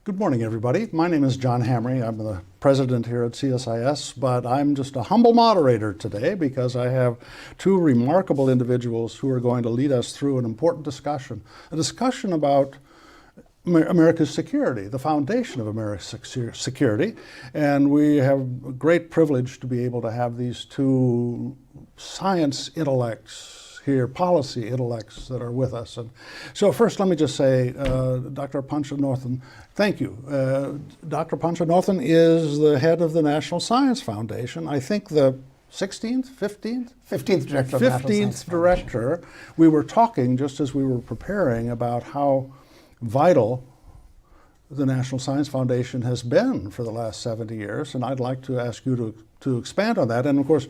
Good morning, everybody. My name is John Hamre. I'm the president here at CSIS, but I'm just a humble moderator today because I have two remarkable individuals who are going to lead us through an important discussion, a discussion about America's security, the foundation of America's security. And we have a great privilege to be able to have these two science intellects here, policy intellects that are with us. And so first, let me just say, Dr. Panchanathan, thank you. Dr. Panchanathan is the head of the National Science Foundation. I think the 16th, 15th? 15th director of 15th director. We were talking just as we were preparing about how vital the National Science Foundation has been for the last 70 years, and I'd like to ask you to expand on that. And of course,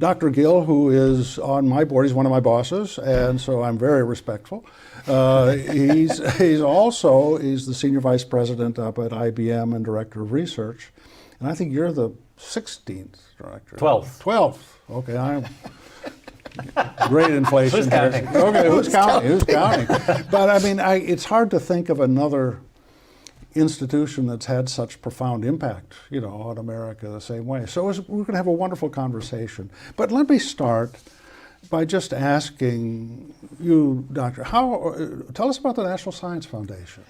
Dr. Gil, who is on my board, he's one of my bosses, and so I'm very respectful. He's the senior vice president up at IBM and director of research, and I think you're the 16th director. 12th. 12th. Okay, I'm great inflation. Who's counting? Okay, who's counting? Who's counting? But I mean, it's hard to think of another institution that's had such profound impact, on America the same way. So we're going to have a wonderful conversation. But let me start by just asking you, Doctor, tell us about the National Science Foundation.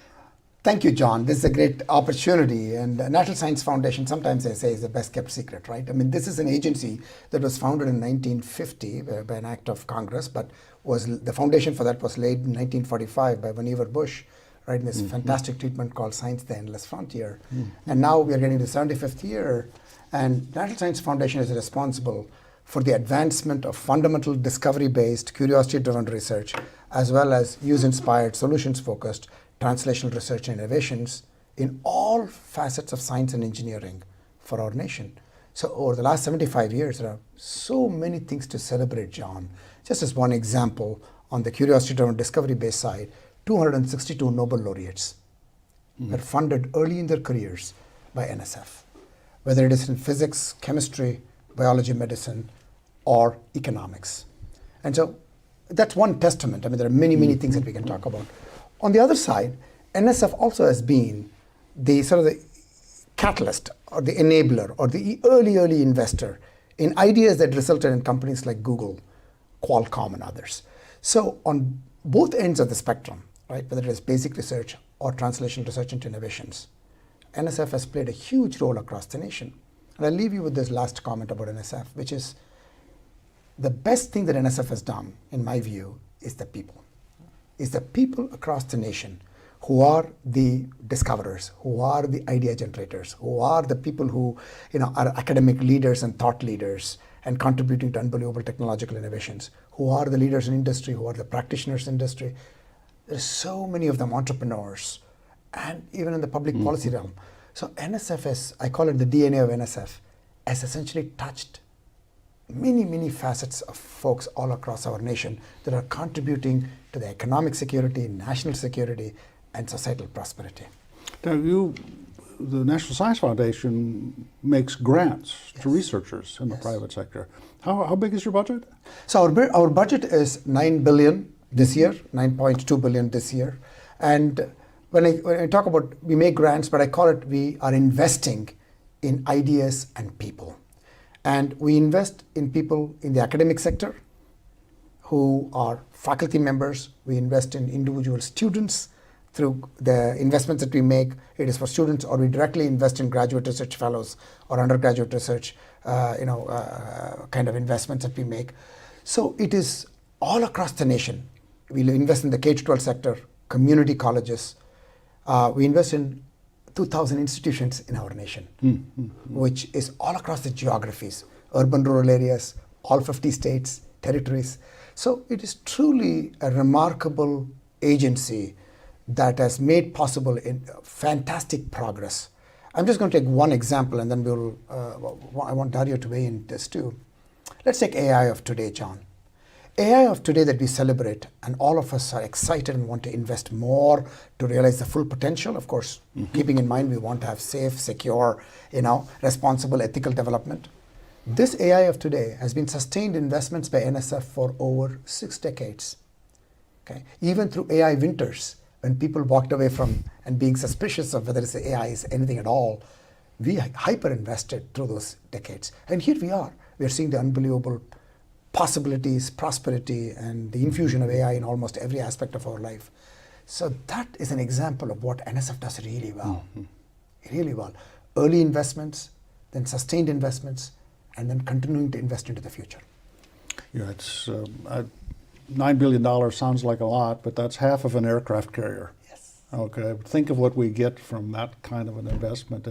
Thank you, John. This is a great opportunity. And the National Science Foundation, sometimes I say, is the best kept secret, right? I mean, this is an agency that was founded in 1950 by an act of Congress, but the foundation for that was laid in 1945 by Vannevar Bush, right, in this fantastic treatment called Science, the Endless Frontier. And now we are getting to the 75th year, and National Science Foundation is responsible for the advancement of fundamental discovery-based, curiosity-driven research, as well as use-inspired, solutions-focused, translational research and innovations in all facets of science and engineering for our nation. So over the last 75 years, there are so many things to celebrate, John. Just as one example, on the curiosity-driven discovery-based side, 262 Nobel laureates were funded early in their careers by NSF, whether it is in physics, chemistry, biology, medicine, or economics. And so that's one testament. I mean, there are many, many things that we can talk about. On the other side, NSF also has been the sort of the catalyst or the enabler or the early investor in ideas that resulted in companies like Google, Qualcomm, and others. So on both ends of the spectrum, right, whether it is basic research or translational research into innovations, NSF has played a huge role across the nation. And I'll leave you with this last comment about NSF, which is the best thing that NSF has done, in my view, is the people. Is the people across the nation who are the discoverers, who are the idea generators, who are the people who are academic leaders and thought leaders and contributing to unbelievable technological innovations, who are the leaders in industry, who are the practitioners in industry. There's so many of them entrepreneurs, and even in the public policy realm. So NSF is, I call it the DNA of NSF, has essentially touched many, many facets of folks all across our nation that are contributing to the economic security, national security, and societal prosperity. Now, the National Science Foundation makes grants to researchers in the private sector. How big is your budget? So our budget is $9 billion this year, 9.2 billion this year. And when I talk about we make grants, but I call it we are investing in ideas and people. And we invest in people in the academic sector who are faculty members. We invest in individual students through the investments that we make. It is for students, or we directly invest in graduate research fellows or undergraduate research kind of investments that we make. So it is all across the nation. We invest in the K-12 sector, community colleges. We invest in 2,000 institutions in our nation, which is all across the geographies, urban, rural areas, all 50 states, territories. So it is truly a remarkable agency that has made possible in fantastic progress. I'm just going to take one example, and then I want Dario to weigh in this too. Let's take AI of today, John. AI of today that we celebrate, and all of us are excited and want to invest more to realize the full potential, of course, keeping in mind we want to have safe, secure, responsible, ethical development. This AI of today has been sustained investments by NSF for over 6 decades. Okay? Even through AI winters, when people walked away from and being suspicious of whether it's AI is anything at all, we hyper invested through those decades. And here we are. We are seeing the unbelievable possibilities, prosperity, and the infusion of AI in almost every aspect of our life. So that is an example of what NSF does really well. Really well. Early investments, then sustained investments, and then continuing to invest into the future. Yeah, it's $9 billion sounds like a lot, but that's half of an aircraft carrier. Yes. Okay, think of what we get from that kind of an investment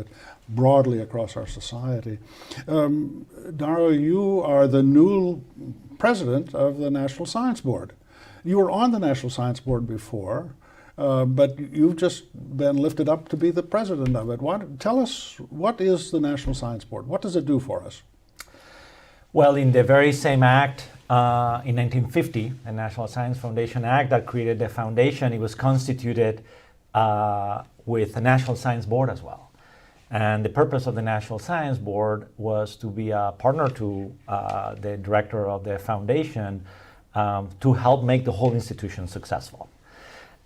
broadly across our society. Dario, you are the new president of the National Science Board. You were on the National Science Board before, but you've just been lifted up to be the president of it. Tell us, what is the National Science Board? What does it do for us? Well, in the very same act, in 1950, the National Science Foundation Act that created the foundation, it was constituted with a National Science Board as well. And the purpose of the National Science Board was to be a partner to the director of the foundation to help make the whole institution successful.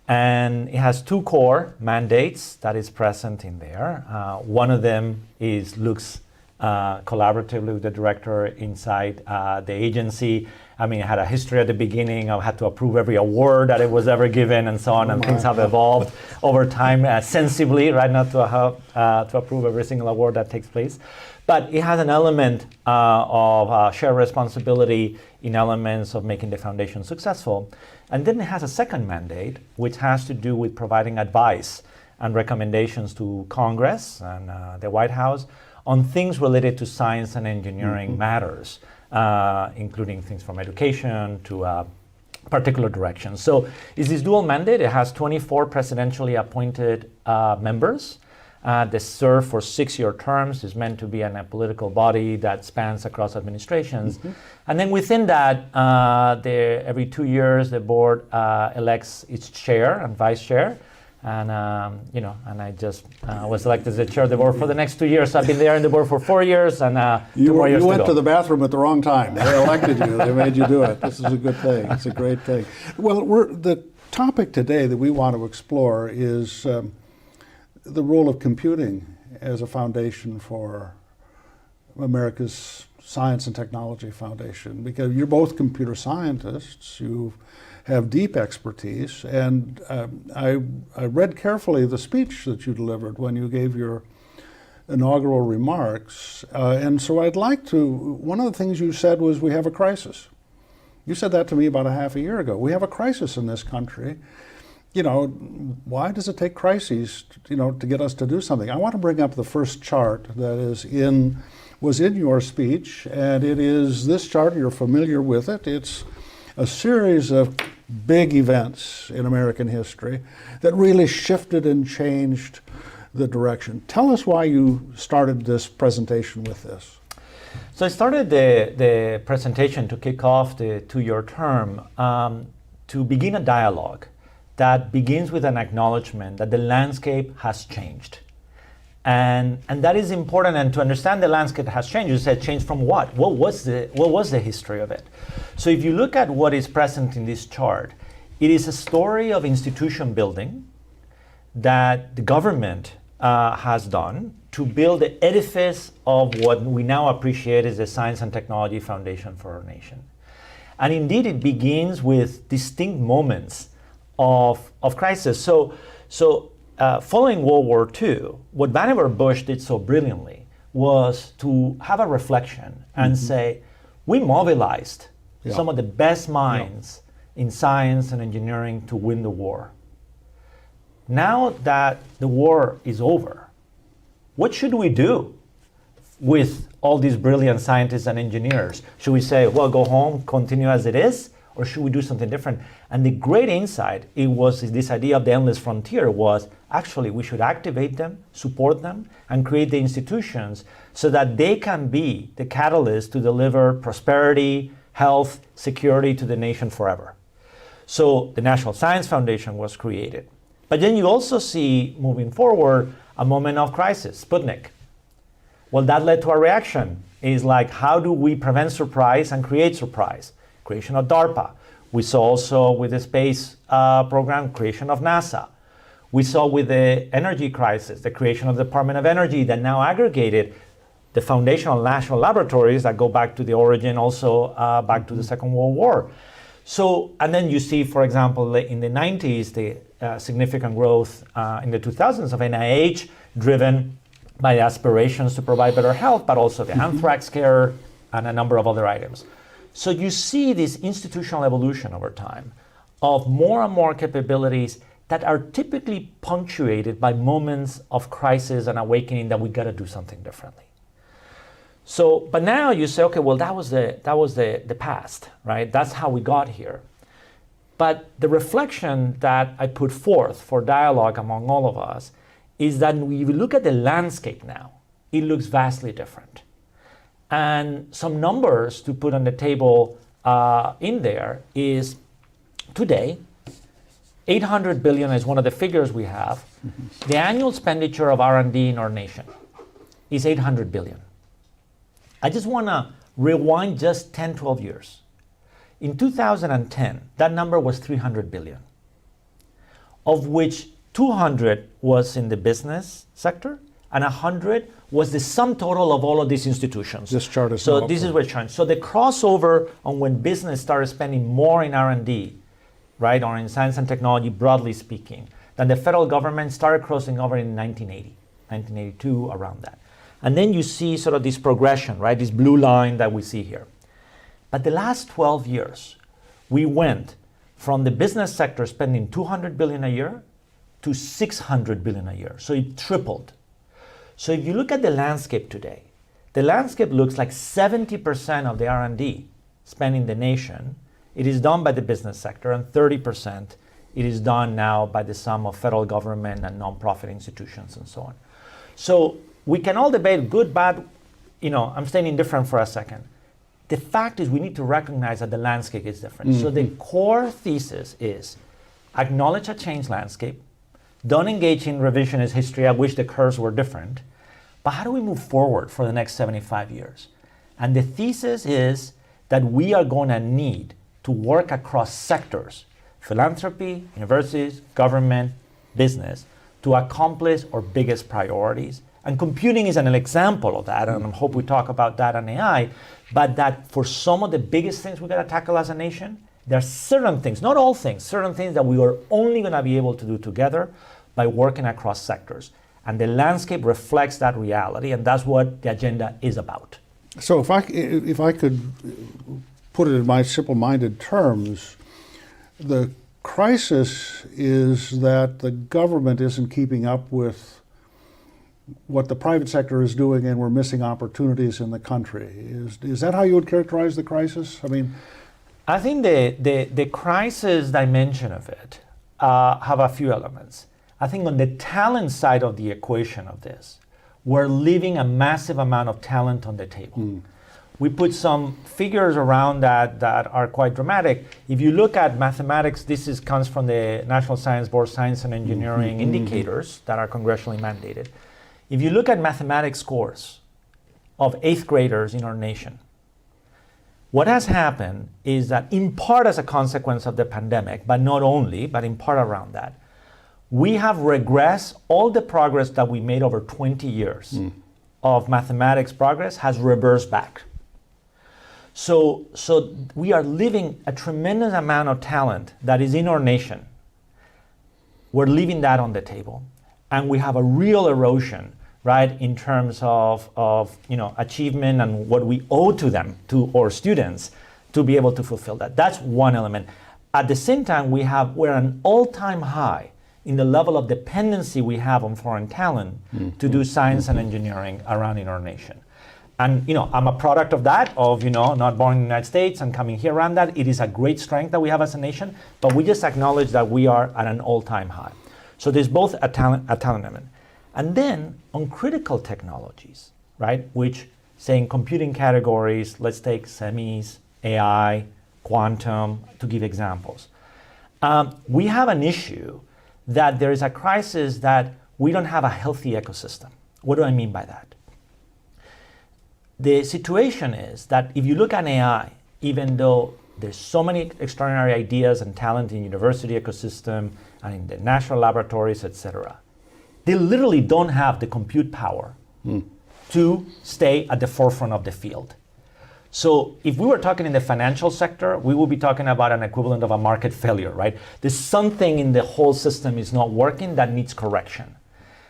And it has two core mandates that is present in there. One of them looks collaboratively with the director inside the agency. I mean, it had a history at the beginning. I had to approve every award that it was ever given and so on, and things have evolved over time sensibly, right? Not to approve every single award that takes place. But it has an element of shared responsibility in elements of making the foundation successful. And then it has a second mandate, which has to do with providing advice and recommendations to Congress and the White House on things related to science and engineering matters, including things from education to particular directions. So it's this dual mandate. It has 24 presidentially appointed members. They serve for 6-year terms. It's meant to be a political body that spans across administrations. And then within that, every 2 years, the board elects its chair and vice chair. And and I just was elected as the chair of the board for the next 2 years. So I've been there in the board for 4 years, and 2 more years You to went go. to the bathroom at the wrong time. They elected you. They made you do it. This is a good thing. It's a great thing. Well, the topic today that we want to explore is the role of computing as a foundation for America's Science and Technology Foundation, because you're both computer scientists. You have deep expertise, and I read carefully the speech that you delivered when you gave your inaugural remarks, and so I'd like to, one of the things you said was we have a crisis. You said that to me about a half a year ago. We have a crisis in this country. Why does it take crises, to get us to do something? I want to bring up the first chart that was in your speech, and it is this chart. You're familiar with it. It's a series of big events in American history that really shifted and changed the direction. Tell us why you started this presentation with this. So I started the presentation to kick off the 2-year term to begin a dialogue that begins with an acknowledgement that the landscape has changed. And that is important, and to understand the landscape has changed, you said changed from what? What was the history of it? So if you look at what is present in this chart, it is a story of institution building that the government has done to build the edifice of what we now appreciate as the Science and Technology Foundation for our nation. And indeed, it begins with distinct moments of crisis. So following World War II, what Vannevar Bush did so brilliantly was to have a reflection and say, we mobilized some of the best minds in science and engineering to win the war. Now that the war is over, what should we do with all these brilliant scientists and engineers? Should we say, well, go home, continue as it is? Or should we do something different? And the great insight, it was this idea of the endless frontier was actually we should activate them, support them, and create the institutions so that they can be the catalyst to deliver prosperity, health, security to the nation forever. So the National Science Foundation was created. But then you also see, moving forward, a moment of crisis, Sputnik. Well, that led to a reaction. It's like, how do we prevent surprise and create surprise? Creation of DARPA. We saw also with the space program, creation of NASA. We saw with the energy crisis, the creation of the Department of Energy that now aggregated the foundational national laboratories that go back to the origin also back to the Second World War. So, and then you see, for example, in the 90s, the significant growth in the 2000s of NIH, driven by aspirations to provide better health, but also the anthrax care and a number of other items. So you see this institutional evolution over time of more and more capabilities that are typically punctuated by moments of crisis and awakening that we got to do something differently. So, but now you say, okay, well, that was the past, right? That's how we got here. But the reflection that I put forth for dialogue among all of us is that when you look at the landscape now, it looks vastly different. And some numbers to put on the table in there is today, 800 billion is one of the figures we have. The annual expenditure of R&D in our nation is 800 billion. I just want to rewind just 10, 12 years. In 2010, that number was 300 billion, of which 200 was in the business sector and 100 was the sum total of all of these institutions. This chart is so this is what it's showing. So the crossover on when business started spending more in R&D, right, or in science and technology, broadly speaking, than the federal government started crossing over in 1980, 1982, around that. And then you see sort of this progression, right, this blue line that we see here. But the last 12 years, we went from the business sector spending 200 billion a year to 600 billion a year. So it tripled. So if you look at the landscape today, the landscape looks like 70% of the R&D spent in the nation, it is done by the business sector, and 30% it is done now by the sum of federal government and nonprofit institutions and so on. So we can all debate good, bad, I'm staying indifferent for a second. The fact is we need to recognize that the landscape is different. So the core thesis is acknowledge a changed landscape, don't engage in revisionist history. I wish the curves were different. But how do we move forward for the next 75 years? And the thesis is that we are going to need to work across sectors, philanthropy, universities, government, business, to accomplish our biggest priorities. And computing is an example of that, and I hope we talk about that and AI, but that for some of the biggest things we got to tackle as a nation, there are certain things, not all things, certain things that we are only going to be able to do together by working across sectors. And the landscape reflects that reality, and that's what the agenda is about. So if I could put it in my simple-minded terms, the crisis is that the government isn't keeping up with what the private sector is doing, and we're missing opportunities in the country. Is that how you would characterize the crisis? I think the crisis dimension of it have a few elements. I think on the talent side of the equation of this, we're leaving a massive amount of talent on the table. We put some figures around that are quite dramatic. If you look at mathematics, comes from the National Science Board Science and Engineering indicators that are congressionally mandated. If you look at mathematics scores of 8th graders in our nation, what has happened is that in part as a consequence of the pandemic, but not only, but in part around that, we have regressed. All the progress that we made over 20 years of mathematics progress has reversed back. So we are leaving a tremendous amount of talent that is in our nation. We're leaving that on the table. And we have a real erosion, right, in terms of achievement and what we owe to them, to our students, to be able to fulfill that. That's one element. At the same time, we're at an all-time high in the level of dependency we have on foreign talent to do science and engineering around in our nation. And I'm a product of that, of not born in the United States and coming here around that. It is a great strength that we have as a nation, but we just acknowledge that we are at an all-time high. So there's both a talent element. And then on critical technologies, right, which say in computing categories, let's take semis, AI, quantum, to give examples. We have an issue that there is a crisis that we don't have a healthy ecosystem. What do I mean by that? The situation is that if you look at AI, even though There's so many extraordinary ideas and talent in university ecosystem and in the national laboratories, etc. They literally don't have the compute power to stay at the forefront of the field. So if we were talking in the financial sector, we would be talking about an equivalent of a market failure, right? There's something in the whole system is not working that needs correction.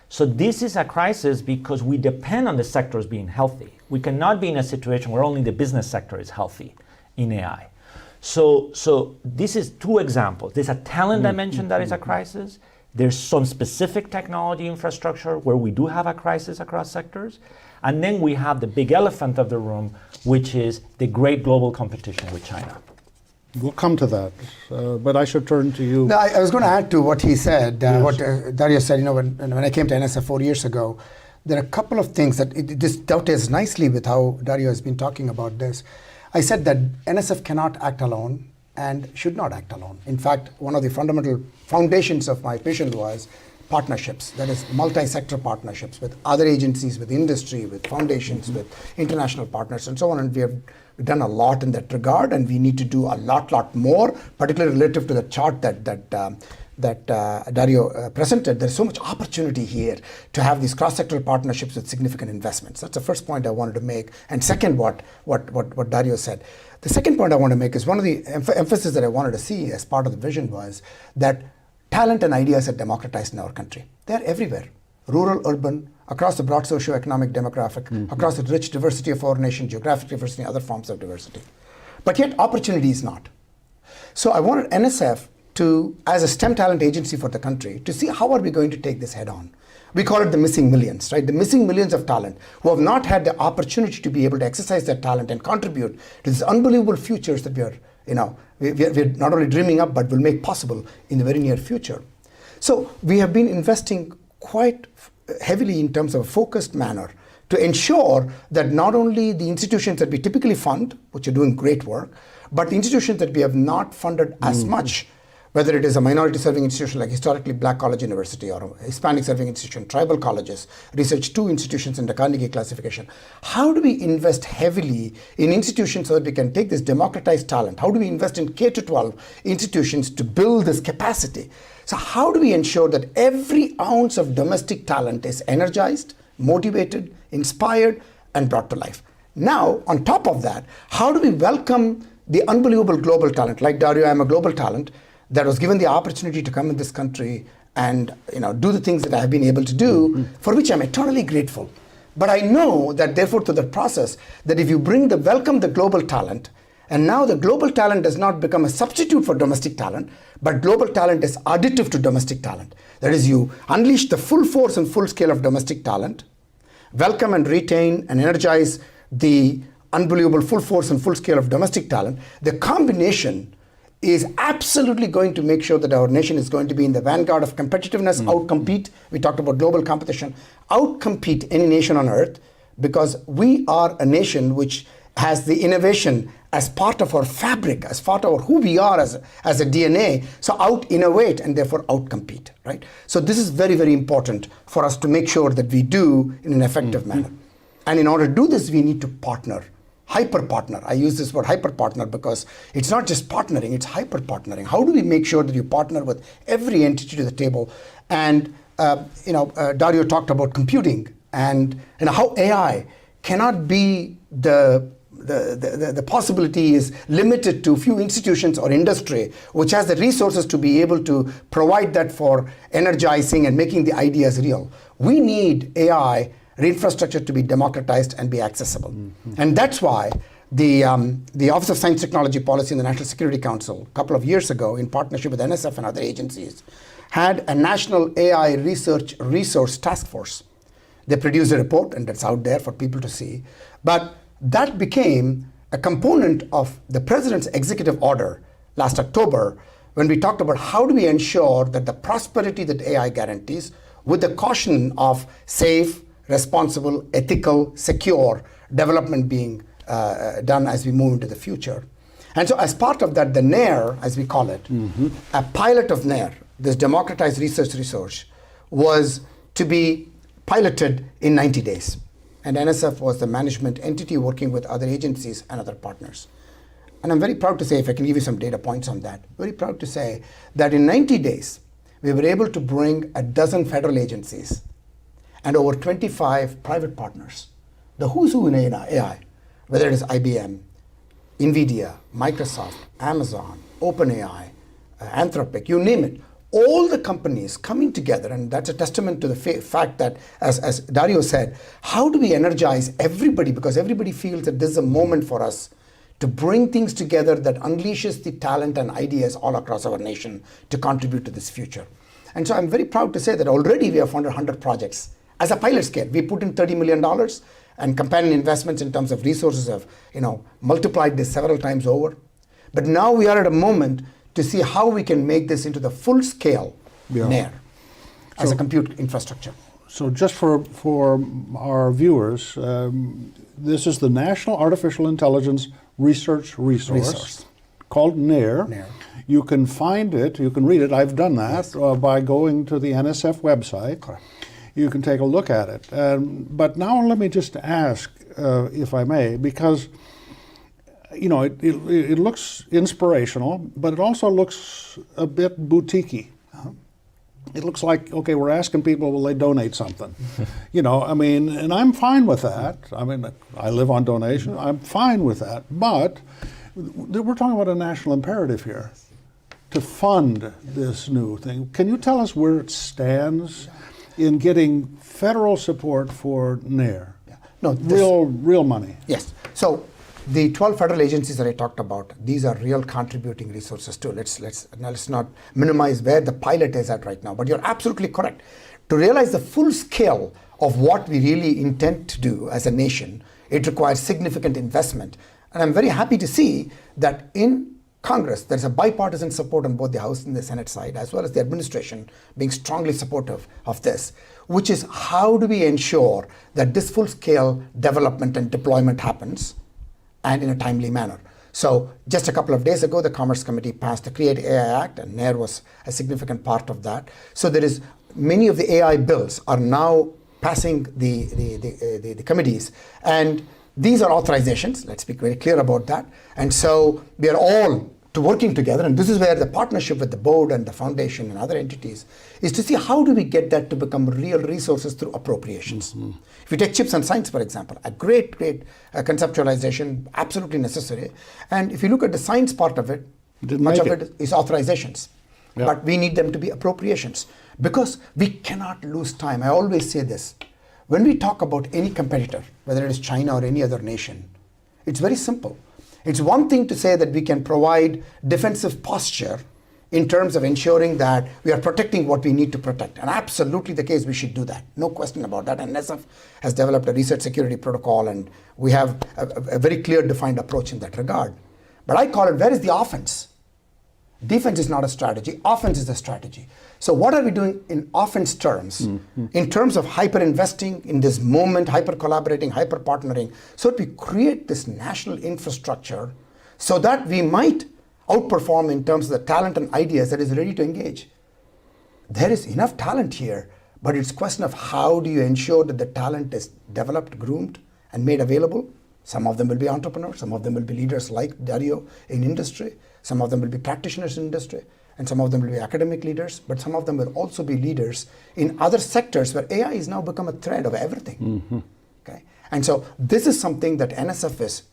So this is a crisis because we depend on the sectors being healthy. We cannot be in a situation where only the business sector is healthy in AI. So this is two examples. There's a talent dimension that is a crisis. There's some specific technology infrastructure where we do have a crisis across sectors. And then we have the big elephant of the room, which is the great global competition with China. We'll come to that, but I should turn to you. No, I was going to add to what he said, what Dario said. You know, when I came to NSF 4 years ago, there are a couple of things that this dovetails nicely with how Dario has been talking about this. I said that NSF cannot act alone and should not act alone. In fact, one of the fundamental foundations of my vision was partnerships, that is multi-sector partnerships with other agencies, with industry, with foundations, with international partners and so on. And we have done a lot in that regard, and we need to do a lot more, particularly relative to the chart that Dario presented. There's so much opportunity here to have these cross-sectoral partnerships with significant investments. That's the first point I wanted to make. And second, what Dario said. The second point I want to make is one of the emphasis that I wanted to see as part of the vision was that talent and ideas are democratized in our country. They're everywhere, rural, urban, across the broad socio-economic demographic, across the rich diversity of our nation, geographic diversity, other forms of diversity. But yet opportunity is not. So I wanted NSF to, as a STEM talent agency for the country, to see how are we going to take this head on. We call it the missing millions, right? The missing millions of talent who have not had the opportunity to be able to exercise their talent and contribute to these unbelievable futures that we're not only dreaming up, but will make possible in the very near future. So we have been investing quite heavily in terms of a focused manner to ensure that not only the institutions that we typically fund, which are doing great work, but the institutions that we have not funded as much, whether it is a minority serving institution like historically Black College University or a Hispanic serving institution, tribal colleges, Research 2 institutions in the Carnegie classification. How do we invest heavily in institutions so that we can take this democratized talent? How do we invest in K-12 institutions to build this capacity? So how do we ensure that every ounce of domestic talent is energized, motivated, inspired, and brought to life? Now, on top of that, how do we welcome the unbelievable global talent? Like Dario, I'm a global talent that was given the opportunity to come in this country and do the things that I have been able to do, for which I'm eternally grateful. But I know that therefore through the process, that if you welcome the global talent, and now the global talent does not become a substitute for domestic talent, but global talent is additive to domestic talent. That is, you unleash the full force and full scale of domestic talent, welcome and retain and energize the unbelievable full force and full scale of domestic talent. The combination is absolutely going to make sure that our nation is going to be in the vanguard of competitiveness, outcompete. We talked about global competition, outcompete any nation on earth, because we are a nation which has the innovation as part of our fabric, as part of who we are as a DNA. So out-innovate and therefore outcompete, right? So this is very, very important for us to make sure that we do in an effective manner. And in order to do this, we need to partner. Hyper-partner. I use this word hyper-partner because it's not just partnering, it's hyper-partnering. How do we make sure that you partner with every entity to the table? And Dario talked about computing and how AI cannot be the possibility is limited to few institutions or industry which has the resources to be able to provide that for energizing and making the ideas real. We need AI infrastructure to be democratized and be accessible. And that's why the Office of Science, Technology Policy and the National Security Council a couple of years ago, in partnership with NSF and other agencies, had a National AI Research Resource Task Force. They produced a report, and that's out there for people to see. But that became a component of the President's executive order last October, when we talked about how do we ensure that the prosperity that AI guarantees, with the caution of safe, responsible, ethical, secure development being done as we move into the future. And so as part of that, the NAIR, as we call it, a pilot of NAIR, this democratized research resource, was to be piloted in 90 days. And NSF was the management entity working with other agencies and other partners. and I'm very proud to say, if I can give you some data points on that, very proud to say that in 90 days, we were able to bring 12 federal agencies and over 25 private partners, the who's who in AI, whether it is IBM, NVIDIA, Microsoft, Amazon, OpenAI, Anthropic, you name it, all the companies coming together, and that's a testament to the fact that, as Dario said, how do we energize everybody? Because everybody feels that this is a moment for us to bring things together that unleashes the talent and ideas all across our nation to contribute to this future. And so I'm very proud to say that already we have funded 100 projects. As a pilot scale, we put in $30 million, and companion investments in terms of resources have multiplied this several times over. But now we are at a moment to see how we can make this into the full scale NAIR as a compute infrastructure. So just for our viewers, this is the National Artificial Intelligence Research Resource called NAIR. You can find it, you can read it, I've done that, by going to the NSF website. Correct. You can take a look at it. But now let me just ask, if I may, because it looks inspirational, but it also looks a bit boutique-y. It looks like, okay, we're asking people, will they donate something? And I'm fine with that. I live on donation. I'm fine with that. But we're talking about a national imperative here to fund this new thing. Can you tell us where it stands in getting federal support for NAIR? No, real money. Yes. So the 12 federal agencies that I talked about, these are real contributing resources too. Let's not minimize where the pilot is at right now, but you're absolutely correct. To realize the full scale of what we really intend to do as a nation, it requires significant investment. And I'm very happy to see that in Congress, there's a bipartisan support on both the House and the Senate side, as well as the administration being strongly supportive of this, which is how do we ensure that this full scale development and deployment happens and in a timely manner. So just a couple of days ago, the Commerce Committee passed the Create AI Act, and NAIR was a significant part of that. So there is many of the AI bills are now passing the committees, and these are authorizations. Let's be very clear about that. And so we are all working together, and this is where the partnership with the board and the foundation and other entities is to see how do we get that to become real resources through appropriations. Mm-hmm. If you take chips and science, for example, a great conceptualization, absolutely necessary. And if you look at the science part of it, much of it is authorizations. Yep. But we need them to be appropriations because we cannot lose time. I always say this. When we talk about any competitor, whether it is China or any other nation, it's very simple. It's one thing to say that we can provide defensive posture in terms of ensuring that we are protecting what we need to protect. And absolutely the case, we should do that. No question about that. And NSF has developed a research security protocol, and we have a very clear defined approach in that regard. But I call it, where is the offense? Defense is not a strategy. Offense is the strategy. So what are we doing in offense terms, in terms of hyper-investing in this moment, hyper-collaborating, hyper-partnering, so that we create this national infrastructure so that we might outperform in terms of the talent and ideas that is ready to engage. There is enough talent here, but it's a question of how do you ensure that the talent is developed, groomed, and made available. Some of them will be entrepreneurs, some of them will be leaders like Dario in industry, some of them will be practitioners in industry, and some of them will be academic leaders, but some of them will also be leaders in other sectors where AI has now become a thread of everything. Mm-hmm. Okay? And so this is something that NSF is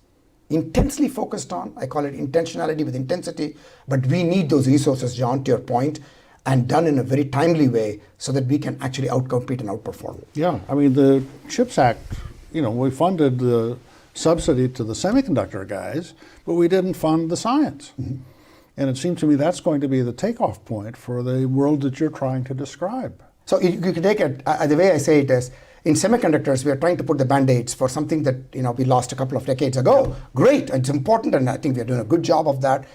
intensely focused on. I call it intentionality with intensity, but we need those resources, John, to your point, and done in a very timely way so that we can actually outcompete and outperform. Yeah, I mean, the CHIPS Act, we funded the subsidy to the semiconductor guys, but we didn't fund the science. Mm-hmm. And it seems to me that's going to be the takeoff point for the world that you're trying to describe. So you can take it, the way I say it is, in semiconductors, we are trying to put the band-aids for something that we lost a couple of decades ago. Yeah. Great, it's important, and I think we are doing a good job of that.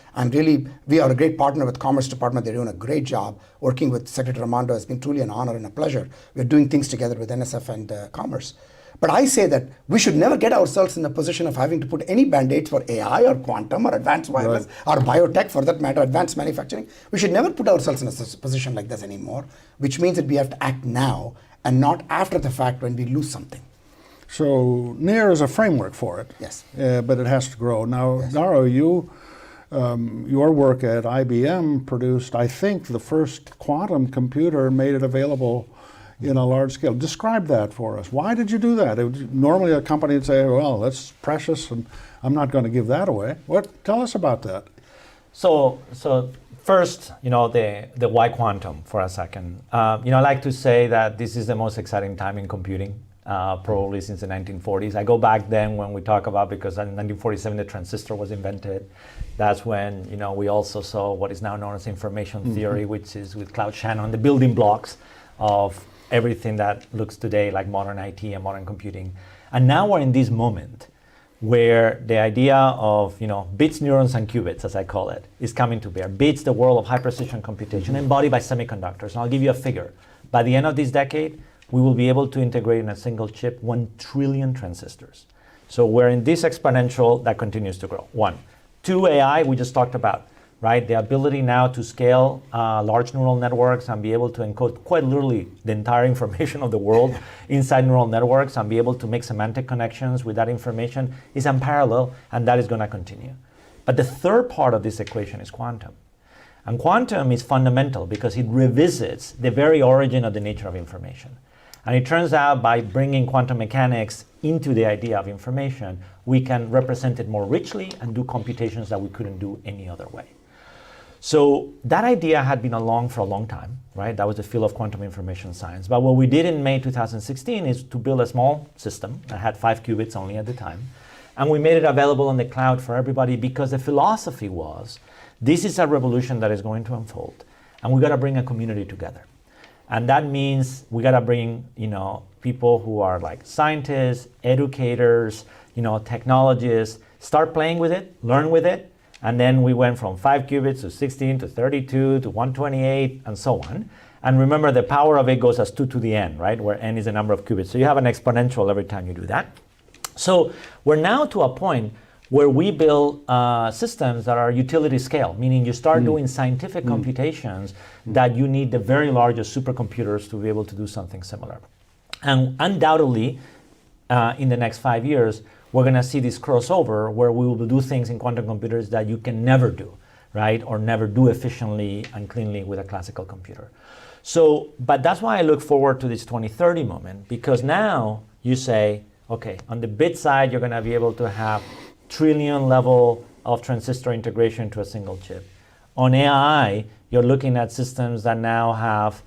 We are a great partner with Commerce Department. They're doing a great job. Working with Secretary Raimondo has been truly an honor and a pleasure. We're doing things together with NSF and Commerce. But I say that we should never get ourselves in the position of having to put any band-aids for AI or quantum or advanced wireless or biotech, for that matter, advanced manufacturing. We should never put ourselves in a position like this anymore, which means that we have to act now and not after the fact when we lose something. So NEAR is a framework for it. Yes. But it has to grow. Now, Yes. Dario, your work at IBM produced, I think, the first quantum computer and made it available in a large scale. Describe that for us. Why did you do that? Normally a company would say, well, that's precious and I'm not going to give that away. Tell us about that. So first, the why quantum for a second. I like to say that this is the most exciting time in computing, probably since the 1940s. I go back then when we talk about, because in 1947 the transistor was invented. That's when we also saw what is now known as information theory, which is with Claude Shannon, the building blocks of everything that looks today like modern IT and modern computing. And now we're in this moment where the idea of bits, neurons, and qubits, as I call it, is coming to bear. Bits, the world of high precision computation, embodied by semiconductors. And I'll give you a figure. By the end of this decade, we will be able to integrate in a single chip 1 trillion transistors. So we're in this exponential that continues to grow. 1. 2, AI, we just talked about, right? The ability now to scale large neural networks and be able to encode quite literally the entire information of the world inside neural networks and be able to make semantic connections with that information is unparalleled, and that is going to continue. But the third part of this equation is quantum. And quantum is fundamental because it revisits the very origin of the nature of information. And it turns out by bringing quantum mechanics into the idea of information, we can represent it more richly and do computations that we couldn't do any other way. So that idea had been along for a long time, right? That was the field of quantum information science. But what we did in May 2016 is to build a small system that had 5 qubits only at the time. And we made it available on the cloud for everybody because the philosophy was, this is a revolution that is going to unfold. And we got to bring a community together. And that means we got to bring, people who are like scientists, educators, technologists, start playing with it, learn with it. And then we went from 5 qubits to 16 to 32 to 128 and so on. And remember, the power of it goes as 2 to the n, right? Where n is the number of qubits. So you have an exponential every time you do that. So we're now to a point where we build systems that are utility scale, meaning you start doing scientific computations that you need the very largest supercomputers to be able to do something similar. And undoubtedly, in the next 5 years, we're going to see this crossover where we will do things in quantum computers that you can never do, right? Or never do efficiently and cleanly with a classical computer. So, but that's why I look forward to this 2030 moment, because now you say, okay, on the bit side, you're going to be able to have trillion level of transistor integration to a single chip. On AI, you're looking at systems that now have,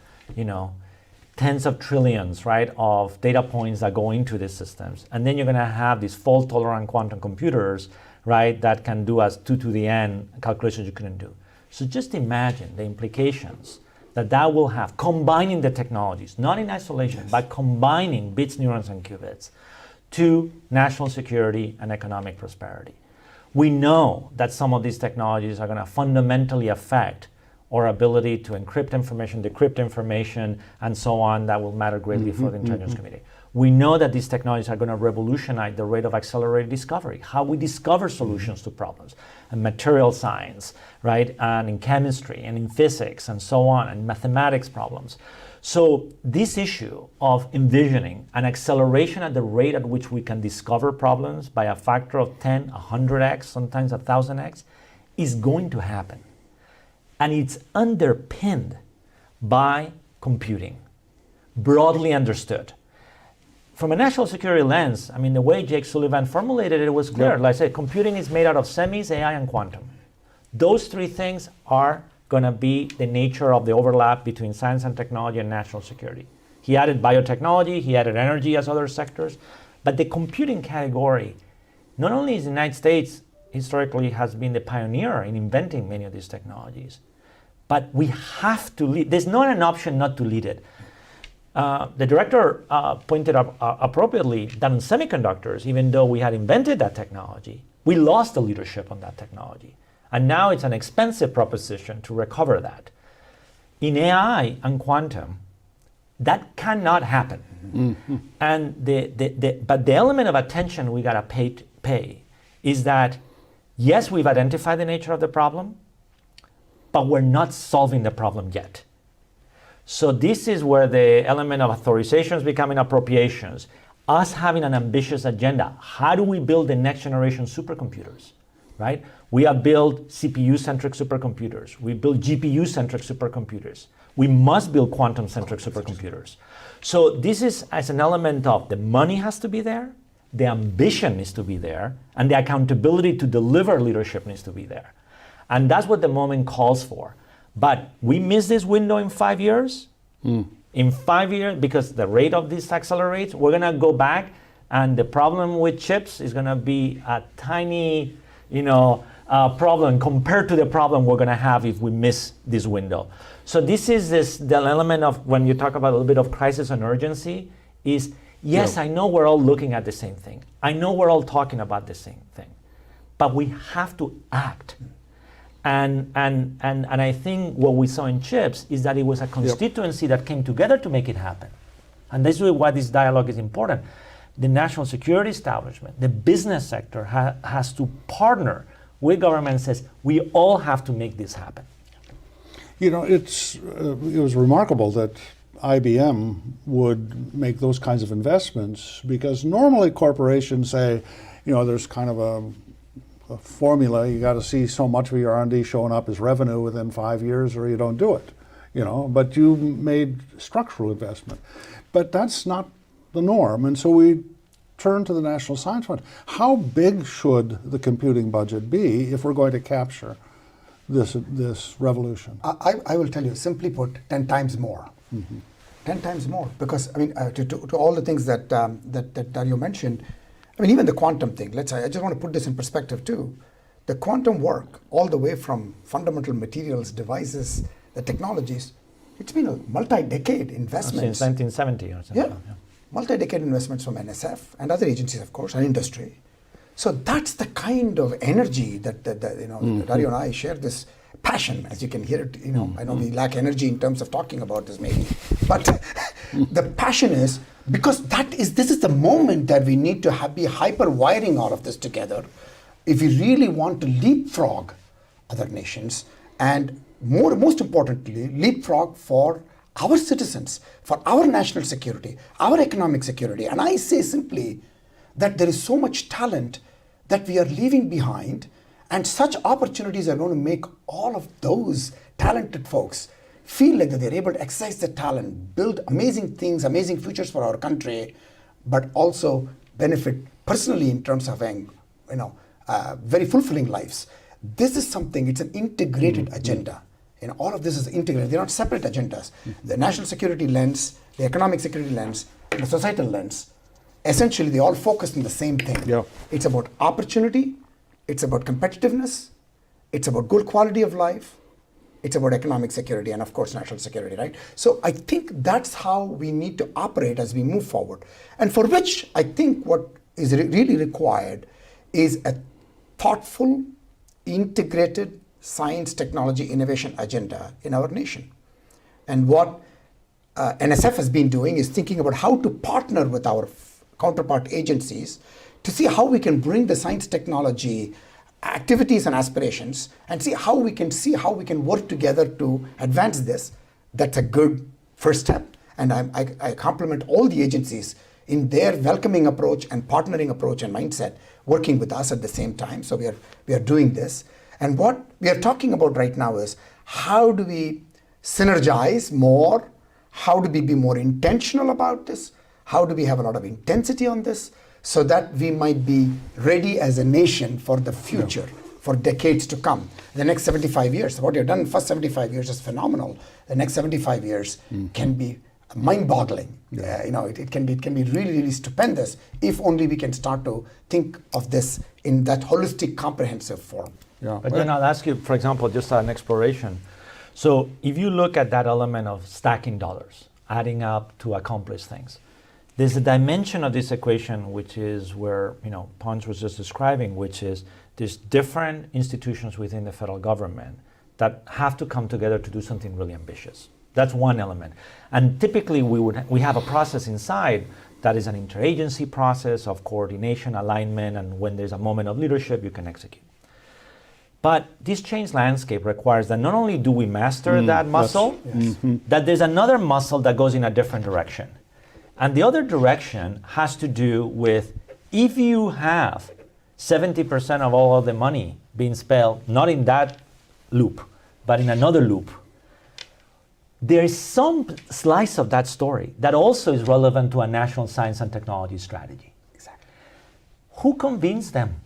tens of trillions, right, of data points that go into these systems. And then you're going to have these fault-tolerant quantum computers, right, that can do as 2 to the n calculations you couldn't do. So just imagine the implications that will have, combining the technologies, not in isolation, but combining bits, neurons, and qubits to national security and economic prosperity. We know that some of these technologies are going to fundamentally affect our ability to encrypt information, decrypt information, and so on, that will matter greatly for the intelligence community. We know that these technologies are going to revolutionize the rate of accelerated discovery, how we discover solutions to problems, and material science, right, and in chemistry, and in physics, and so on, and mathematics problems. So this issue of envisioning an acceleration at the rate at which we can discover problems by a factor of 10, 100x, sometimes 1,000x, is going to happen. And it's underpinned by computing, broadly understood. From a national security lens, the way Jake Sullivan formulated it was clear. Like I said, computing is made out of semis, AI, and quantum. Those 3 things are going to be the nature of the overlap between science and technology and national security. He added biotechnology, he added energy as other sectors, but the computing category, not only is the United States historically has been the pioneer in inventing many of these technologies, but we have to lead. There's not an option not to lead it. The director pointed out appropriately that in semiconductors, even though we had invented that technology, we lost the leadership on that technology. And now it's an expensive proposition to recover that. In AI and quantum, that cannot happen. And but the element of attention we gotta pay is that, yes, we've identified the nature of the problem, but we're not solving the problem yet. So this is where the element of authorization is becoming appropriations. us having an ambitious agenda. How do we build the next generation supercomputers, right? We have built CPU-centric supercomputers. We build GPU-centric supercomputers. We must build quantum-centric supercomputers. So this is as an element of the money has to be there, the ambition needs to be there, and the accountability to deliver leadership needs to be there. And that's what the moment calls for. But we miss this window in 5 years. In 5 years, because the rate of this accelerates, we're gonna go back, and the problem with chips is gonna be a tiny, problem compared to the problem we're gonna have if we miss this window. So this is the element of when you talk about a little bit of crisis and urgency is, yes, I know we're all looking at the same thing. I know we're all talking about the same thing, but we have to act. And I think what we saw in CHIPS is that it was a constituency that came together to make it happen. And this is why this dialogue is important. The national security establishment, the business sector has to partner with government and says, we all have to make this happen. It was remarkable that IBM would make those kinds of investments, because normally corporations say, there's kind of a formula. You got to see so much of your R&D showing up as revenue within 5 years, or you don't do it. But you made structural investment, but that's not the norm. And so we turn to the National Science Fund. How big should the computing budget be if we're going to capture this revolution? I will tell you, simply put, 10 times more. 10 times more, because to all the things that Dario mentioned, even the quantum thing, I just want to put this in perspective too. The quantum work, all the way from fundamental materials, devices, the technologies, it's been a multi-decade investment. Since 1970 or something. Yeah, multi-decade investments from NSF and other agencies, of course, and industry. So that's the kind of energy that Dario and I share, this passion, as you can hear it. I know we lack energy in terms of talking about this maybe, but the passion is because this is the moment that we need to be hyper wiring all of this together if we really want to leapfrog other nations, and most importantly, leapfrog for our citizens, for our national security, our economic security. And I say simply that there is so much talent that we are leaving behind, and such opportunities are going to make all of those talented folks feel like that they're able to exercise their talent, build amazing things, amazing futures for our country, but also benefit personally in terms of having, very fulfilling lives. This is something, it's an integrated agenda. All of this is integrated. They're not separate agendas. The national security lens, the economic security lens, and the societal lens, essentially they all focus on the same thing. Yeah. It's about opportunity, it's about competitiveness, it's about good quality of life, it's about economic security, and of course national security, right? So I think that's how we need to operate as we move forward. And for which I think what is really required is a thoughtful, integrated science, technology, innovation agenda in our nation. And what NSF has been doing is thinking about how to partner with our counterpart agencies to see how we can bring the science, technology, activities and aspirations, and see how we can work together to advance this. That's a good first step. And I compliment all the agencies in their welcoming approach and partnering approach and mindset, working with us at the same time. So we are doing this. And what we are talking about right now is how do we synergize more? How do we be more intentional about this? How do we have a lot of intensity on this so that we might be ready as a nation for the future, for decades to come? The next 75 years, what you've done in the first 75 years is phenomenal. The next 75 years can be mind-boggling. It can be really, really stupendous if only we can start to think of this in that holistic, comprehensive form. Yeah. But then I'll ask you, for example, just an exploration. So if you look at that element of stacking dollars, adding up to accomplish things, there's a dimension of this equation which is where, Ponch was just describing, which is there's different institutions within the federal government that have to come together to do something really ambitious. That's one element. And typically we have a process inside that is an interagency process of coordination, alignment, and when there's a moment of leadership, you can execute. But this change landscape requires that not only do we master that muscle, that there's another muscle that goes in a different direction. And the other direction has to do with if you have 70% of all of the money being spent, not in that loop, but in another loop, there is some slice of that story that also is relevant to a national science and technology strategy. Exactly. Who convinced them?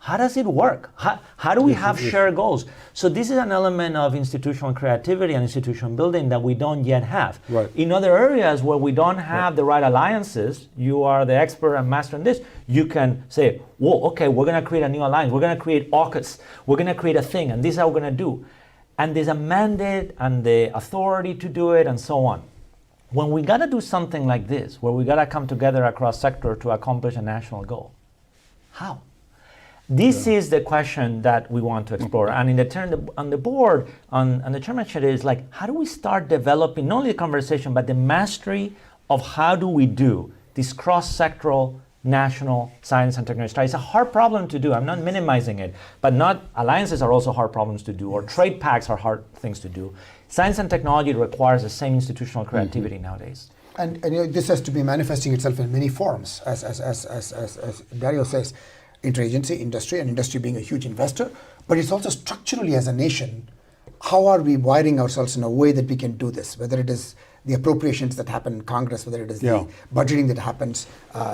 How does it work? How do we have shared goals? So this is an element of institutional creativity and institution building that we don't yet have. Right. In other areas where we don't have the right alliances, you are the expert and master in this, you can say, whoa, okay, we're gonna create a new alliance, we're gonna create AUKUS, we're gonna create a thing, and this is how we're gonna do. And there's a mandate and the authority to do it and so on. When we gotta do something like this, where we gotta come together across sector to accomplish a national goal, how? This is the question that we want to explore. And in the turn on the board, on the chairmanship is like, how do we start developing not only the conversation, but the mastery of how do we do this cross-sectoral national science and technology strategy? It's a hard problem to do. I'm not minimizing it, but not alliances are also hard problems to do, or trade pacts are hard things to do. Science and technology requires the same institutional creativity nowadays. And you know, this has to be manifesting itself in many forms, as Dario says, interagency, industry, and industry being a huge investor, but it's also structurally as a nation, how are we wiring ourselves in a way that we can do this, whether it is the appropriations that happen in Congress, whether it is the budgeting that happens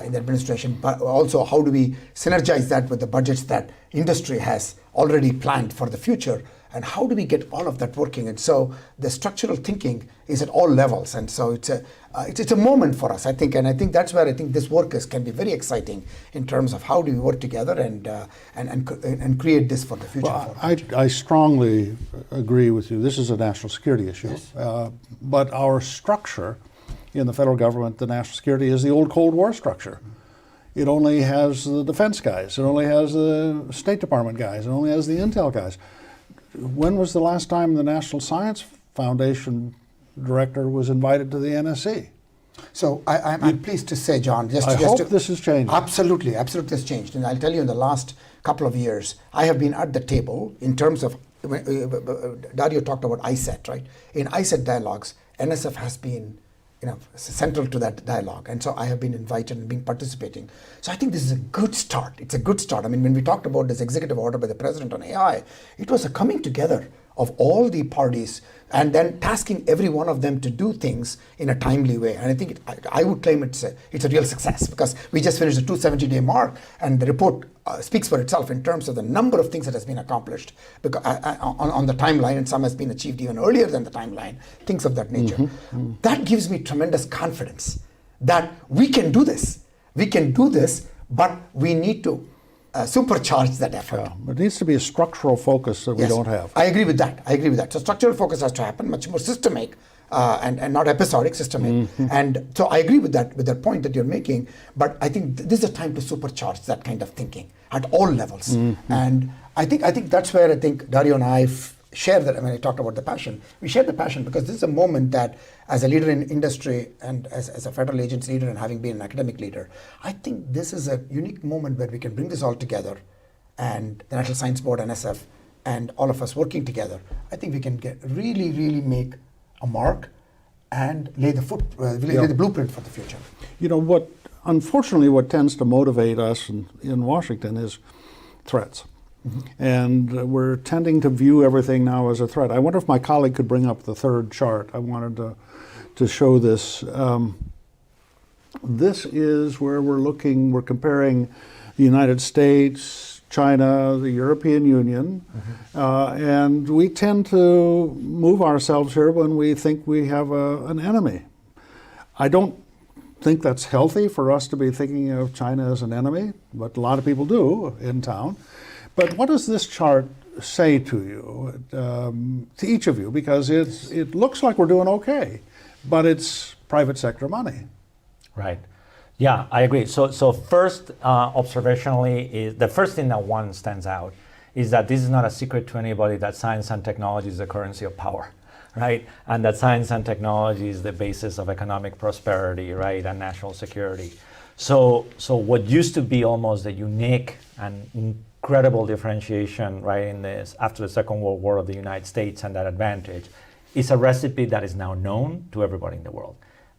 in the administration, but also how do we synergize that with the budgets that industry has already planned for the future, and how do we get all of that working? And so the structural thinking is at all levels, and so it's a moment for us, I think, and I think that's where I think this work can be very exciting in terms of how do we work together and create this for the future. Well, I strongly agree with you. This is a national security issue, Yes. But our structure in the federal government, the national security, is the old Cold War structure. It only has the defense guys. It only has the State Department guys. It only has the intel guys. When was the last time the National Science Foundation director was invited to the NSC? So I'm pleased to say, John, I hope this has changed. Absolutely has changed. And I'll tell you, in the last couple of years, I have been at the table in terms of, Dario talked about ISET, right? In ISET dialogues, NSF has been central to that dialogue. And so I have been invited and been participating. So I think this is a good start. It's a good start. I mean, when we talked about this executive order by the president on AI, it was a coming together of all the parties and then tasking every one of them to do things in a timely way. And I think I would claim it's a real success, because we just finished the 270-day mark, and the report speaks for itself in terms of the number of things that has been accomplished because, on the timeline, and some has been achieved even earlier than the timeline, things of that nature. That gives me tremendous confidence that we can do this. We can do this, but we need to supercharge that effort. Yeah, it needs to be a structural focus that we don't have. I agree with that. So structural focus has to happen, much more systemic and not episodic, systemic. And so I agree with that point that you're making, but I think this is a time to supercharge that kind of thinking at all levels. And I think that's where I think Dario and I share that. I mean, I talked about the passion. We share the passion because this is a moment that, as a leader in industry and as a federal agency leader and having been an academic leader, I think this is a unique moment where we can bring this all together, and the National Science Board, NSF, and all of us working together. I think we can really make a mark and lay the blueprint for the future. You know, unfortunately, what tends to motivate us in Washington is threats. And we're tending to view everything now as a threat. I wonder if my colleague could bring up the third chart. I wanted to show this. This is where we're comparing the United States, China, the European Union, and we tend to move ourselves here when we think we have an enemy. I don't think that's healthy for us to be thinking of China as an enemy, but a lot of people do in town. But what does this chart say to you, to each of you? Because it looks like we're doing okay, but it's private sector money. Right. Yeah, I agree. So first, observationally, is the first thing that one stands out is that this is not a secret to anybody that science and technology is the currency of power, right? And that science and technology is the basis of economic prosperity, right, and national security. So what used to be almost a unique and incredible differentiation, right, in this after the Second World War of the United States and that advantage, is a recipe that is now known to everybody in the world.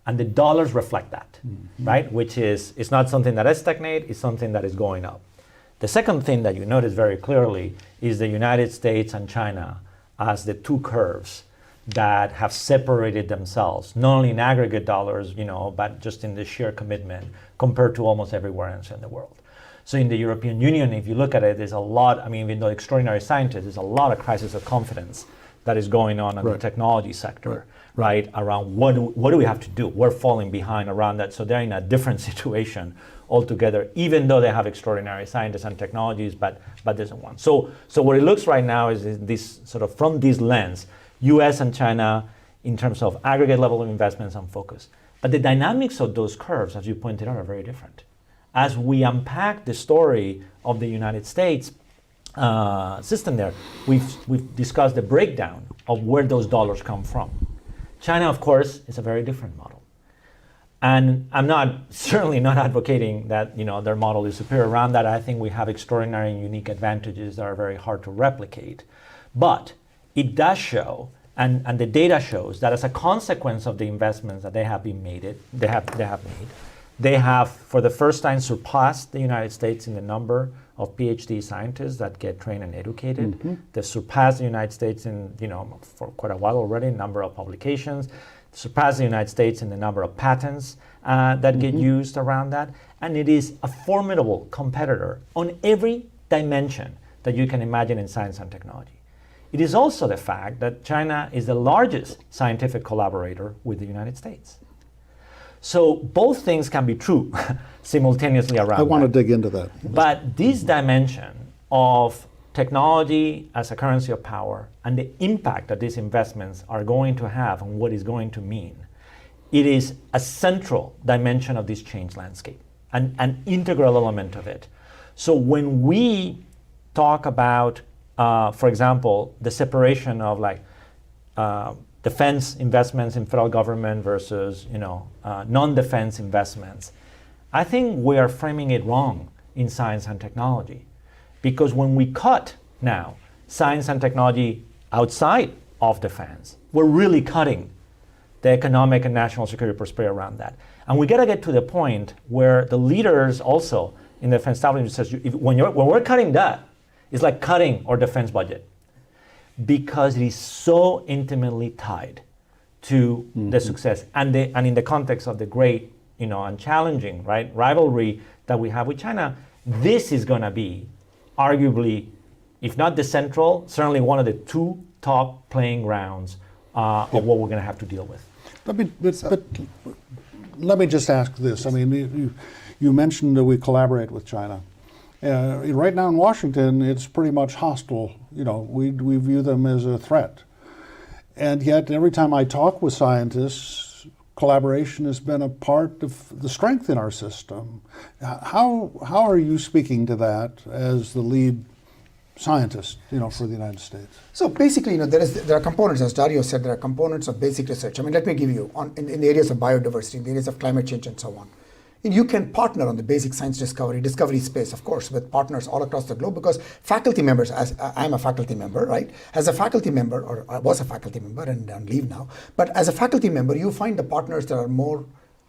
And the dollars reflect that, right? Which is, it's not something that is stagnant, it's something that is going up. The second thing that you notice very clearly is the United States and China as the two curves that have separated themselves, not only in aggregate dollars, but just in the sheer commitment compared to almost everywhere else in the world. So in the European Union, if you look at it, there's a lot, even though extraordinary scientists, there's a lot of crisis of confidence that is going on in the technology sector, right? Around what do we have to do? We're falling behind around that. So they're in a different situation altogether, even though they have extraordinary scientists and technologies, but there's one. So what it looks right now is this sort of from this lens, US and China in terms of aggregate level of investments and focus. But the dynamics of those curves, as you pointed out, are very different. As we unpack the story of the United States system there, we've discussed the breakdown of where those dollars come from. China, of course, is a very different model. And I'm certainly not advocating that their model is superior. Around that, I think we have extraordinary and unique advantages that are very hard to replicate. But it does show, and the data shows that as a consequence of the investments that they have made, they have for the first time surpassed the United States in the number of PhD scientists that get trained and educated. They surpassed the United States in, for quite a while already, number of publications. Surpassed the United States in the number of patents that get used around that. And it is a formidable competitor on every dimension that you can imagine in science and technology. It is also the fact that China is the largest scientific collaborator with the United States. So both things can be true simultaneously around I want to dig into that. But this dimension of technology as a currency of power and the impact that these investments are going to have on what it's going to mean, it is a central dimension of this change landscape, an integral element of it. So when we talk about, for example, the separation of defense investments in federal government versus non-defense investments, I think we are framing it wrong in science and technology. Because when we cut now science and technology outside of defense, we're really cutting the economic and national security prosperity around that. And we gotta get to the point where the leaders also in the defense establishment says, when we're cutting that, it's like cutting our defense budget, because it is so intimately tied to the success and in the context of the great, and challenging, right, rivalry that we have with China. This is going to be arguably, if not the central, certainly one of the two top playing grounds of what we're going to have to deal with. Let me just ask this. You mentioned that we collaborate with China. Right now in Washington, it's pretty much hostile. We view them as a threat. And yet, every time I talk with scientists, collaboration has been a part of the strength in our system. How are you speaking to that as the lead scientist, for the United States? So basically, there are components, as Dario said, there are components of basic research. Let me give you in the areas of biodiversity, in the areas of climate change, and so on. You can partner on the basic science discovery space, of course, with partners all across the globe, because faculty members, as I'm a faculty member, right? As a faculty member, or I was a faculty member and on leave now, but as a faculty member, you find the partners that are more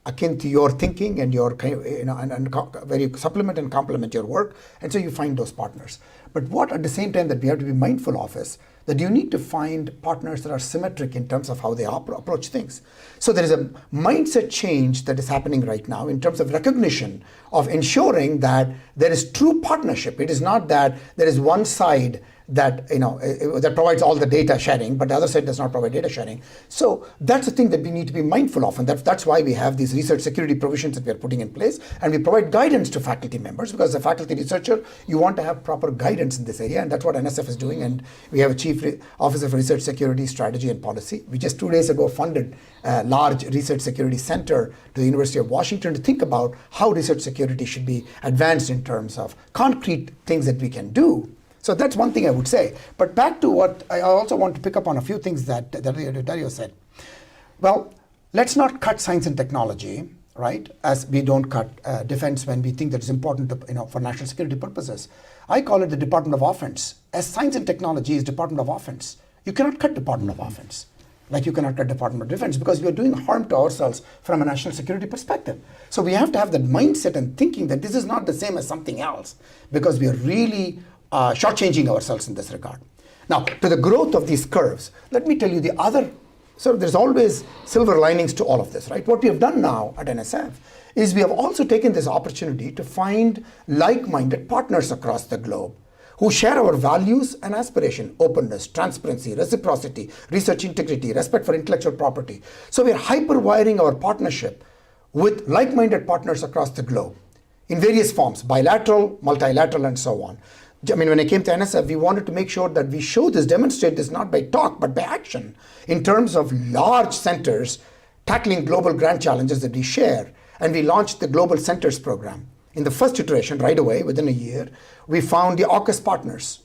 akin to your thinking and your, and very supplement and complement your work, and so you find those partners. But what at the same time that we have to be mindful of is that you need to find partners that are symmetric in terms of how they approach things. So there is a mindset change that is happening right now in terms of recognition of ensuring that there is true partnership. It is not that there is one side that that provides all the data sharing, but the other side does not provide data sharing. So that's the thing that we need to be mindful of, and that's why we have these research security provisions that we are putting in place, and we provide guidance to faculty members, because as a faculty researcher, you want to have proper guidance in this area, and that's what NSF is doing. And we have a Chief Officer for Research Security Strategy and Policy. We just 2 days ago funded a large research security center to the University of Washington to think about how research security should be advanced in terms of concrete things that we can do. So that's one thing I would say. But back to what I also want to pick up on a few things that Dario said. Well, let's not cut science and technology, right? As we don't cut defense when we think that it's important to, for national security purposes. I call it the Department of Offense. As science and technology is Department of Offense, you cannot cut Department of Offense. like you cannot cut Department of Defense, because we are doing harm to ourselves from a national security perspective. So we have to have that mindset and thinking that this is not the same as something else, because we are really shortchanging ourselves in this regard. Now, to the growth of these curves, let me tell you the other, so there's always silver linings to all of this, right? What we have done now at NSF is we have also taken this opportunity to find like-minded partners across the globe who share our values and aspiration: openness, transparency, reciprocity, research integrity, respect for intellectual property. So we are hyper-wiring our partnership with like-minded partners across the globe in various forms: bilateral, multilateral, and so on. I mean, when I came to NSF, we wanted to make sure that we show this, demonstrate this, not by talk, but by action, in terms of large centers tackling global grand challenges that we share. And we launched the Global Centers Program. In the first iteration, right away, within a year, we found the AUKUS partners,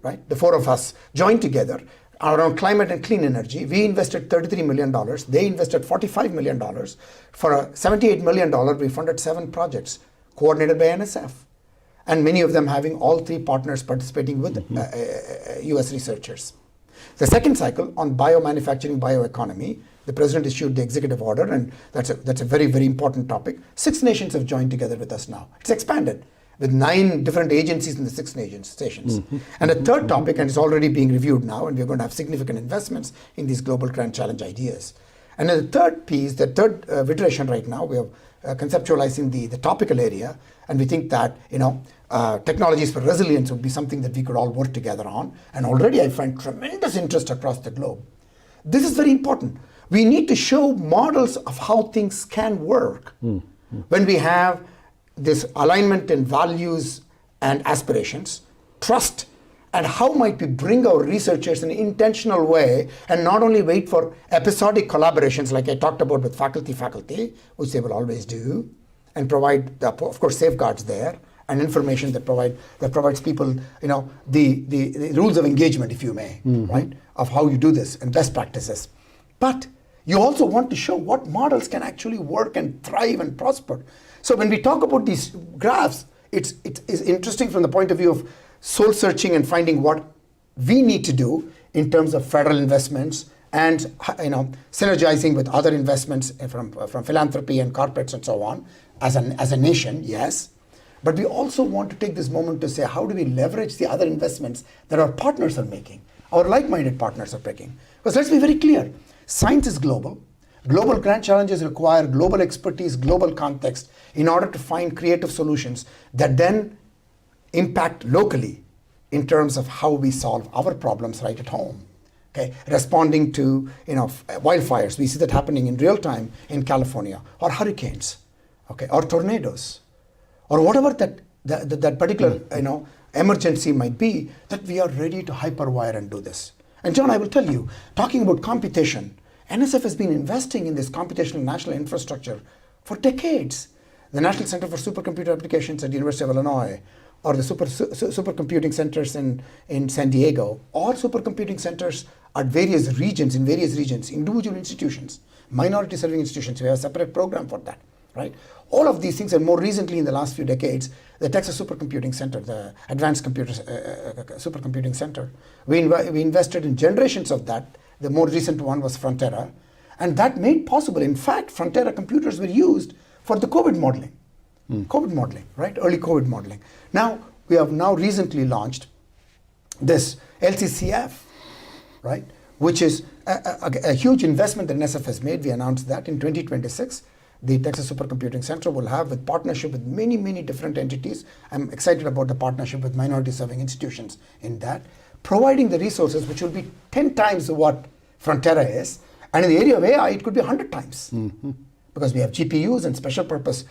right? The four of us joined together around climate and clean energy. We invested $33 million. They invested $45 million. For a $78 million, we funded 7 projects coordinated by NSF. And many of them having all 3 partners participating with US researchers. The second cycle on biomanufacturing, bioeconomy, the president issued the executive order, and that's a very, very important topic. 6 nations have joined together with us now. It's expanded with 9 different agencies in the 6 nations. And a third topic, and it's already being reviewed now, and we're going to have significant investments in these global grand challenge ideas. And then the third piece, the third iteration right now, we are conceptualizing the topical area, and we think that technologies for resilience would be something that we could all work together on. And already I find tremendous interest across the globe. This is very important. We need to show models of how things can work when we have this alignment in values and aspirations, trust, and how might we bring our researchers in an intentional way and not only wait for episodic collaborations like I talked about with faculty, which they will always do, and provide, of course, safeguards there and information that provides people, the rules of engagement, if you may, right, of how you do this and best practices. But you also want to show what models can actually work and thrive and prosper. So when we talk about these graphs, it's interesting from the point of view of soul searching and finding what we need to do in terms of federal investments and synergizing with other investments from philanthropy and corporates and so on as a nation, yes. But we also want to take this moment to say, how do we leverage the other investments that our partners are making, our like-minded partners are making? Because let's be very clear, science is global. Global grand challenges require global expertise, global context in order to find creative solutions that then impact locally in terms of how we solve our problems right at home. Okay, responding to wildfires, we see that happening in real time in California, or hurricanes, okay, or tornadoes, or whatever that particular emergency might be, that we are ready to hyperwire and do this. And John, I will tell you, talking about computation, NSF has been investing in this computational national infrastructure for decades. The National Center for Supercomputer Applications at the University of Illinois, or the supercomputing centers in San Diego, or supercomputing centers at various regions, individual institutions, minority serving institutions. We have a separate program for that, right? All of these things, and more recently in the last few decades, the Texas Supercomputing Center, the Advanced Computers Supercomputing Center, we invested in generations of that. The more recent one was Frontera, and that made possible. In fact, Frontera computers were used for the COVID modeling. COVID modeling, right? Early COVID modeling. Now, we have now recently launched this LCCF, right? Which is a huge investment that NSF has made. We announced that in 2026, the Texas Supercomputing Center will have, with partnership with many, many different entities. I'm excited about the partnership with minority serving institutions in that, providing the resources which will be 10 times what Frontera is. And in the area of AI, it could be 100 times. Because we have GPUs and special purpose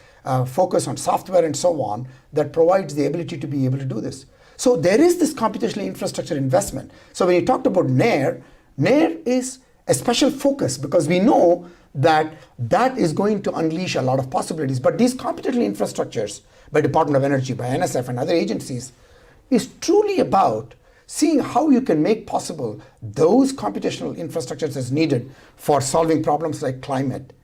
focus on software and so on that provides the ability to be able to do this. So there is this computational infrastructure investment. So when you talked about NAIR is a special focus because we know that that is going to unleash a lot of possibilities. But these computational infrastructures by Department of Energy, by NSF and other agencies is truly about seeing how you can make possible those computational infrastructures as needed for solving problems like climate,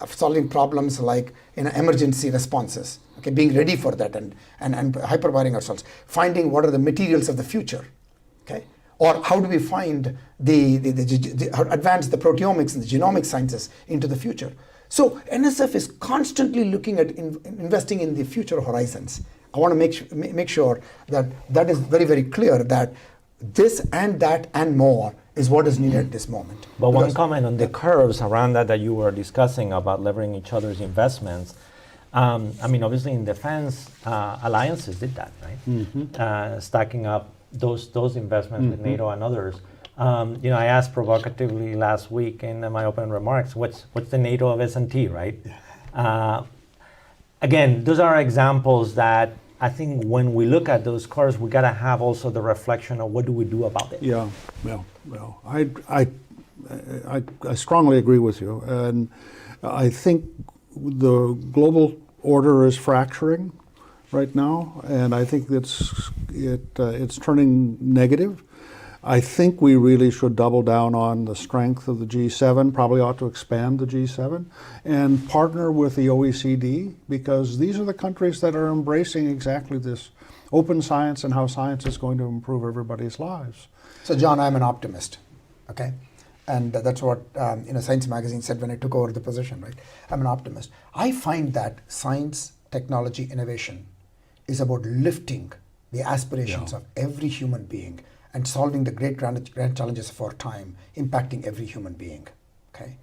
solving problems like emergency responses, okay, being ready for that and hyperwiring ourselves, finding what are the materials of the future, okay? Or how do we find advance the proteomics and the genomic sciences into the future? So NSF is constantly looking at investing in the future horizons. I want to make sure that that is very, very clear, that this and that and more is what is needed at this moment. But one comment on the curves around that you were discussing about leveraging each other's investments. I mean, obviously in defense, alliances did that, right? Stacking up those investments with NATO and others. I asked provocatively last week in my opening remarks, what's the NATO of S&T, right? Again, those are examples that I think when we look at those curves, we got to have also the reflection of what do we do about it. Yeah, well, I strongly agree with you, and I think the global order is fracturing right now, and I think it's turning negative. I think we really should double down on the strength of the G7, probably ought to expand the G7, and partner with the OECD, because these are the countries that are embracing exactly this open science and how science is going to improve everybody's lives. So John, I'm an optimist, okay? And that's what Science Magazine said when I took over the position, right? I'm an optimist. I find that science, technology, innovation is about lifting the aspirations of every human being and solving the great grand challenges of our time, impacting every human being, okay?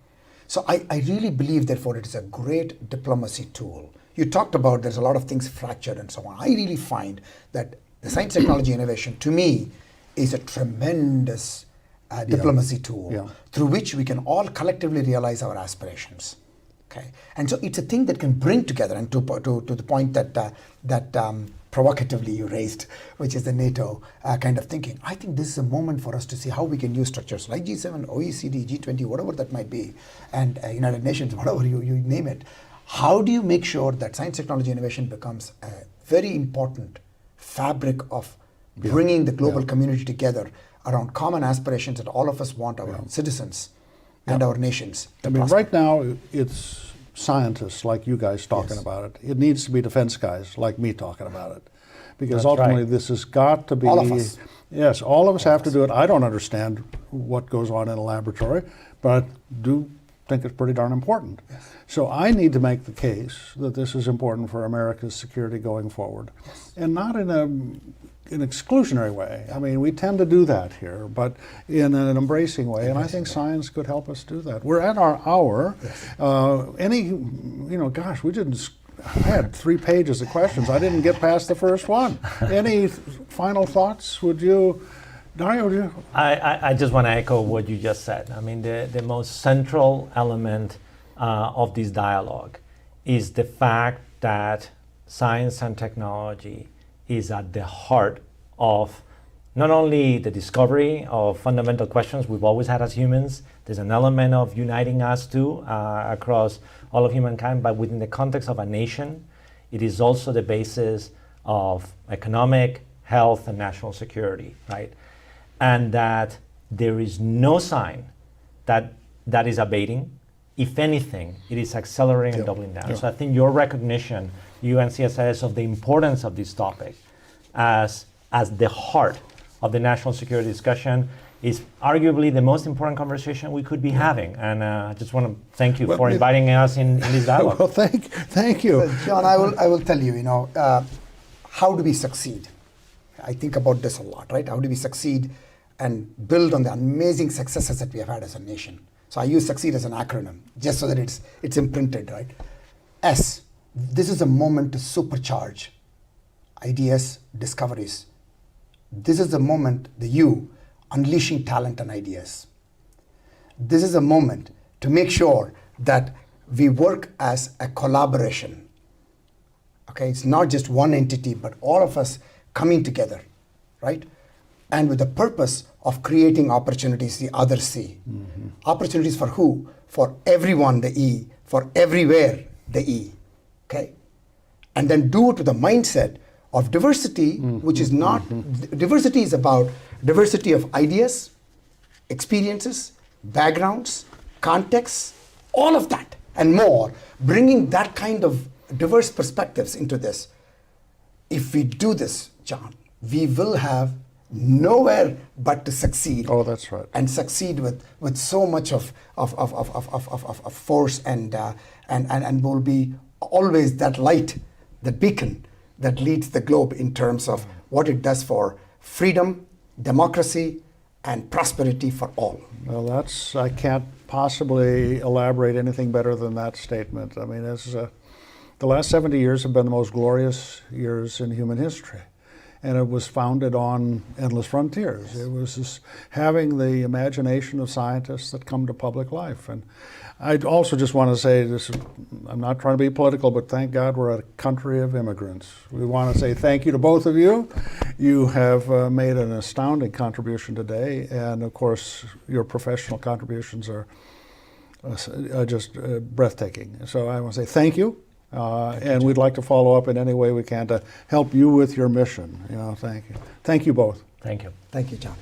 So I really believe, therefore, it is a great diplomacy tool. You talked about there's a lot of things fractured and so on. I really find that the science, technology, innovation, to me, is a tremendous diplomacy tool through which we can all collectively realize our aspirations, okay? And so it's a thing that can bring together, and to the point that provocatively you raised, which is the NATO kind of thinking. I think this is a moment for us to see how we can use structures like G7, OECD, G20, whatever that might be, and United Nations, whatever you name it. How do you make sure that science, technology, innovation becomes a very important fabric of bringing the global community together around common aspirations that all of us want our citizens and our nations to prosper? Right now, it's scientists like you guys talking about it. It needs to be defense guys like me talking about it. Because ultimately this has got to be... All of us. Yes, all of us have to do it. I don't understand what goes on in a laboratory, but I do think it's pretty darn important. Yes. So I need to make the case that this is important for America's security going forward. And not in an exclusionary way. I mean, we tend to do that here, but in an embracing way, and I think science could help us do that. We're at our hour. Gosh, I had 3 pages of questions. I didn't get past the first one. Any final thoughts? Would you, Dario? I just want to echo what you just said. I mean, the most central element of this dialogue is the fact that science and technology is at the heart of not only the discovery of fundamental questions we've always had as humans. There's an element of uniting us too across all of humankind, but within the context of a nation, it is also the basis of economic, health, and national security, right? And that there is no sign that that is abating. If anything, it is accelerating and doubling down. So I think your recognition, you and CSIS, of the importance of this topic as the heart of the national security discussion is arguably the most important conversation we could be having. And I just want to thank you for inviting us in this dialogue. Well, thank you. John, I will tell you, how do we succeed? I think about this a lot, right? How do we succeed and build on the amazing successes that we have had as a nation? So I use succeed as an acronym, just so that it's imprinted, right? S, this is a moment to supercharge ideas, discoveries. This is the moment, the U, unleashing talent and ideas. This is a moment to make sure that we work as a collaboration. Okay, it's not just one entity, but all of us coming together, right? And with the purpose of creating opportunities, the other C. Mm-hmm. Opportunities for who? For everyone, the E. For everywhere, the E. Okay? And then do it with a mindset of diversity, which is not, diversity is about diversity of ideas, experiences, backgrounds, contexts, all of that and more, bringing that kind of diverse perspectives into this. If we do this, John, we will have nowhere but to succeed. Oh, that's right. And succeed with so much of force and will be always that light, the beacon that leads the globe in terms of what it does for freedom, democracy, and prosperity for all. Well, I can't possibly elaborate anything better than that statement. I mean, the last 70 years have been the most glorious years in human history. And it was founded on endless frontiers. It was just having the imagination of scientists that come to public life. And I also just want to say this, I'm not trying to be political, but thank God we're a country of immigrants. We want to say thank you to both of you. You have made an astounding contribution today. And of course, your professional contributions are just breathtaking. So I want to say thank you. And we'd like to follow up in any way we can to help you with your mission. Thank you. Thank you both. Thank you. Thank you, John.